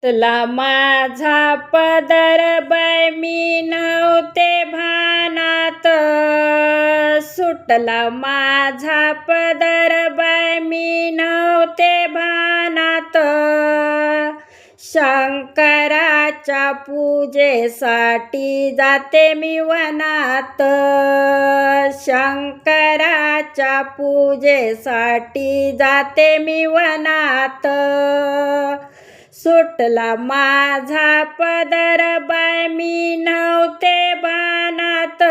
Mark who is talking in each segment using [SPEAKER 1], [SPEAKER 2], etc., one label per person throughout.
[SPEAKER 1] तुला माझा पदर बाय मी नव्हते भानात, सुटला माझा पदर बाय मी नव्हते भानात. शंकराच्या पूजेसाठी जाते मी वनात, शंकराच्या पूजेसाठी जाते मी वनात. सुटला माझा पदर बाय मी नव्हते भानात,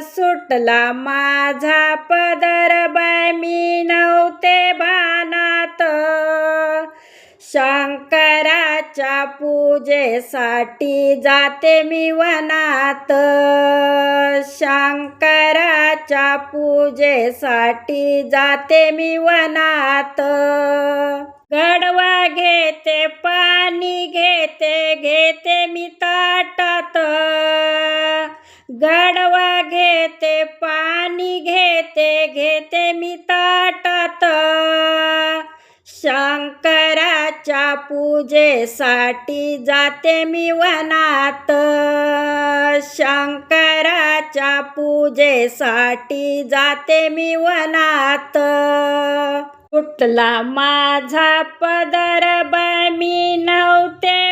[SPEAKER 1] सुटला माझा पदर बाय मी नव्हते भानात. शंकराच्या पूजेसाठी जाते मी वनात, शंकराच्या पूजेसाठी जाते मी वनात. गडवा घेते पाणी घेते घेते मी ताटात, गडवा घेते पाणी घेते घेते मी ताटात. शंकराच्या पूजेसाठी जाते मी वनात, शंकराच्या पूजेसाठी जाते मी वनात. सुटला माझा पदर बाय मी नव्हते